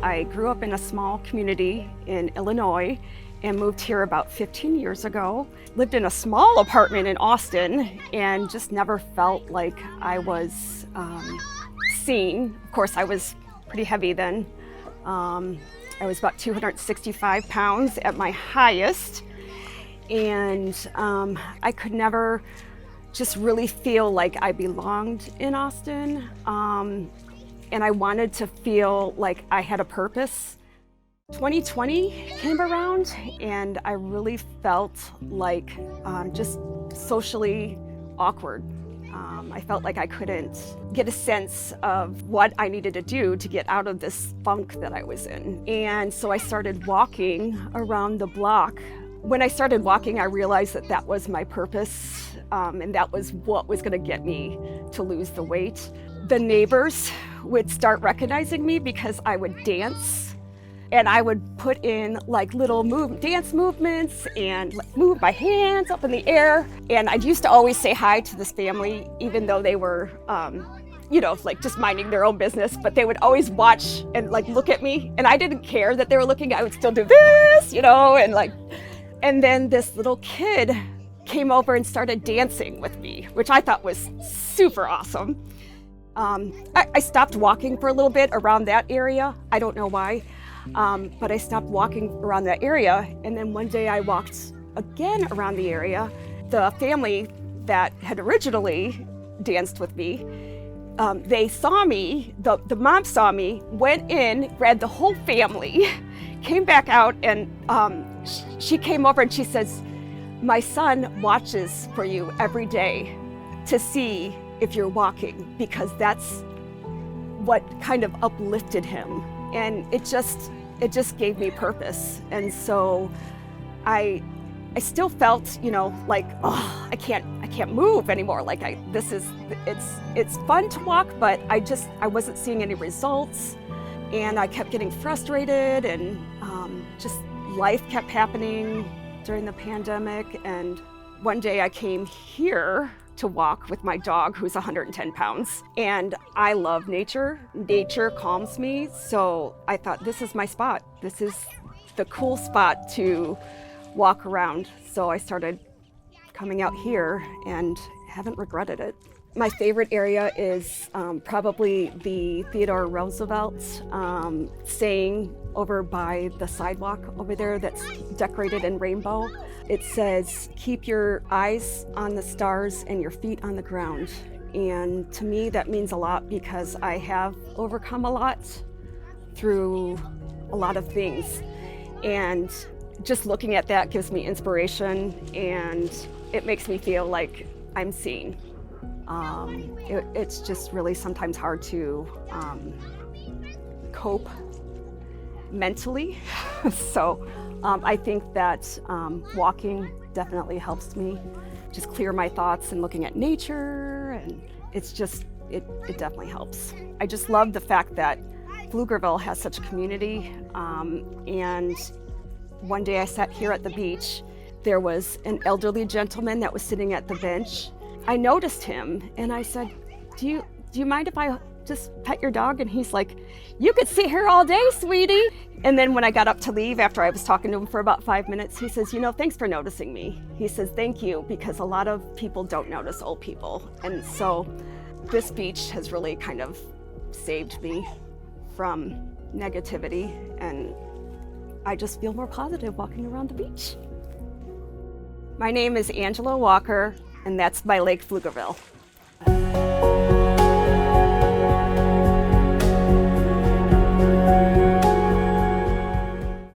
I grew up in a small community in Illinois and moved here about 15 years ago. Lived in a small apartment in Austin and just never felt like I was seen. Of course, I was pretty heavy then. I was about 265 pounds at my highest, and I could never just really feel like I belonged in Austin, and I wanted to feel like I had a purpose. 2020 came around and I really felt like just socially awkward. I felt like I couldn't get a sense of what I needed to do to get out of this funk that I was in. And so I started walking around the block. When I started walking, I realized that that was my purpose, and that was what was going to get me to lose the weight. The neighbors would start recognizing me because I would dance. And I would put in like little dance movements and move my hands up in the air. And I used to always say hi to this family, even though they were, like just minding their own business, but they would always watch and like look at me. And I didn't care that they were looking. I would still do this, and then this little kid came over and started dancing with me, which I thought was super awesome. I stopped walking for a little bit around that area. I don't know why. But I stopped walking around that area, and then one day I walked again around the area. The family that had originally danced with me, they saw me, the mom saw me, went in, grabbed the whole family, came back out, and she came over and she says, "My son watches for you every day to see if you're walking," because that's what kind of uplifted him. And it just gave me purpose. And so I still felt, like, oh, I can't move anymore. Like it's fun to walk, but I wasn't seeing any results. And I kept getting frustrated, and just life kept happening during the pandemic. And one day I came here to walk with my dog, who's 110 pounds. And I love nature. Nature calms me. So I thought, this is my spot. This is the cool spot to walk around. So I started coming out here and haven't regretted it. My favorite area is probably the Theodore Roosevelt saying over by the sidewalk over there that's decorated in rainbow. It says, "Keep your eyes on the stars and your feet on the ground." And to me, that means a lot because I have overcome a lot through a lot of things. And just looking at that gives me inspiration, and it makes me feel like I'm seen. It's just really sometimes hard to cope mentally. So I think that walking definitely helps me just clear my thoughts and looking at nature, and it definitely helps. I just love the fact that Pflugerville has such a community, and one day I sat here at the beach. There was an elderly gentleman that was sitting at the bench. I noticed him and I said, do you mind if I just pet your dog? And he's like, "You could sit here all day, sweetie." And then when I got up to leave, after I was talking to him for about 5 minutes, he says, "Thanks for noticing me." He says, "Thank you, because a lot of people don't notice old people." And so this beach has really kind of saved me from negativity, and I just feel more positive walking around the beach. My name is Angela Walker, and that's by Lake Pflugerville.